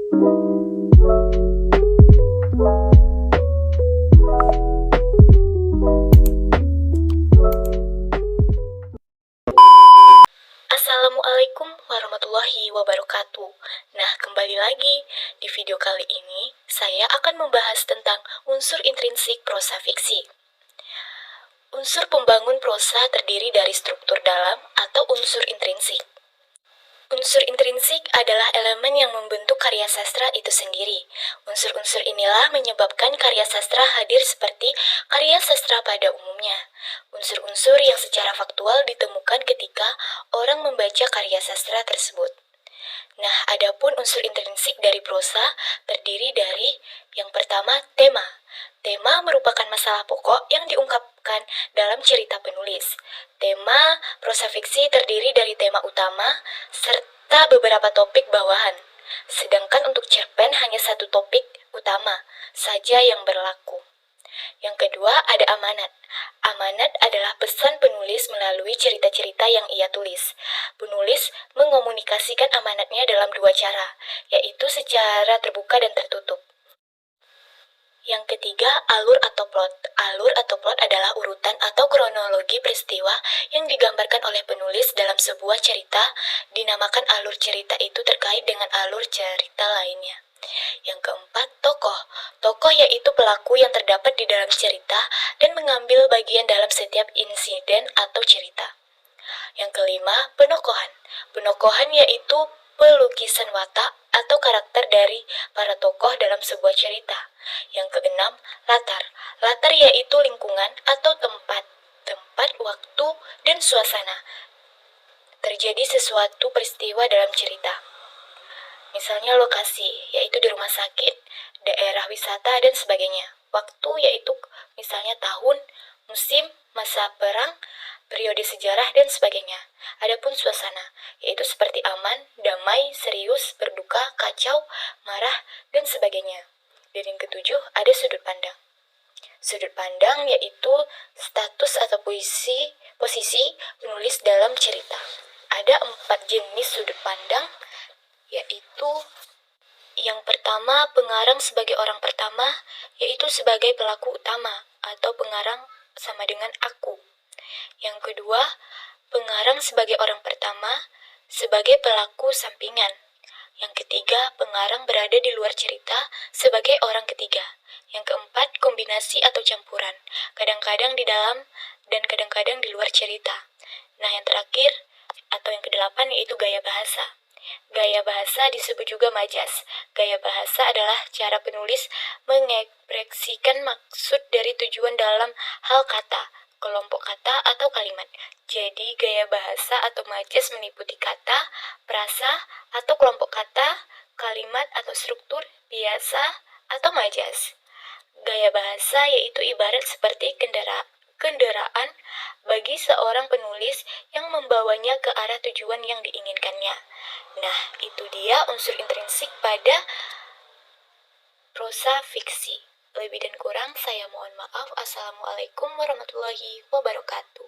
Assalamualaikum warahmatullahi wabarakatuh. Nah, kembali lagi. Di video kali ini, saya akan membahas tentang unsur intrinsik prosa fiksi. Unsur pembangun prosa terdiri dari struktur dalam atau unsur intrinsik. Unsur intrinsik adalah elemen yang membentuk karya sastra itu sendiri. Unsur-unsur inilah menyebabkan karya sastra hadir seperti karya sastra pada umumnya. Unsur-unsur yang secara faktual ditemukan ketika orang membaca karya sastra tersebut. Nah, adapun unsur intrinsik dari prosa terdiri dari yang pertama, tema. Tema merupakan masalah pokok yang diungkapkan dalam cerita penulis. Tema prosa fiksi terdiri dari tema utama serta beberapa topik bawahan. Sedangkan untuk cerpen hanya satu topik utama saja yang berlaku. Yang kedua, ada amanat. Amanat adalah pesan penulis melalui cerita-cerita yang ia tulis. Penulis mengomunikasikan amanatnya dalam dua cara, yaitu secara terbuka dan tertutup. Yang ketiga, alur atau plot. Alur atau plot adalah urutan atau kronologi peristiwa yang digambarkan oleh penulis dalam sebuah cerita, dinamakan alur cerita itu terkait dengan alur cerita lainnya. Yang keempat, tokoh. Tokoh yaitu pelaku yang terdapat di dalam cerita dan mengambil bagian dalam setiap insiden atau cerita. Yang kelima, penokohan. Penokohan yaitu pelukisan watak atau karakter dari para tokoh dalam sebuah cerita. Yang keenam, latar. Latar yaitu lingkungan atau tempat, waktu, dan suasana. Terjadi sesuatu peristiwa dalam cerita. Misalnya lokasi, yaitu di rumah sakit, daerah wisata, dan sebagainya. Waktu yaitu misalnya tahun, musim, masa perang, periode sejarah, dan sebagainya. Adapun suasana, yaitu seperti aman, damai, serius, berduka, kacau, marah, dan sebagainya. Dan yang ketujuh, ada sudut pandang. Sudut pandang yaitu status atau posisi penulis dalam cerita. Ada 4 jenis sudut pandang, yaitu yang pertama, pengarang sebagai orang pertama, yaitu sebagai pelaku utama, atau pengarang sama dengan aku. Yang kedua, pengarang sebagai orang pertama, sebagai pelaku sampingan. Yang ketiga, pengarang berada di luar cerita sebagai orang ketiga. Yang keempat, kombinasi atau campuran, kadang-kadang di dalam dan kadang-kadang di luar cerita. Nah, yang terakhir, atau yang kedelapan, yaitu gaya bahasa. Gaya bahasa disebut juga majas. Gaya bahasa adalah cara penulis mengekspresikan maksud dari tujuan dalam hal kata, kelompok kata, atau kalimat. Jadi, gaya bahasa atau majas meliputi kata, frasa, atau kelompok kata, kalimat atau struktur, biasa, atau majas. Gaya bahasa yaitu ibarat seperti kendaraan bagi seorang penulis yang membawanya ke arah tujuan yang diinginkannya. Nah, itu dia unsur intrinsik pada prosa fiksi. Lebih dan kurang saya mohon maaf. Assalamualaikum warahmatullahi wabarakatuh.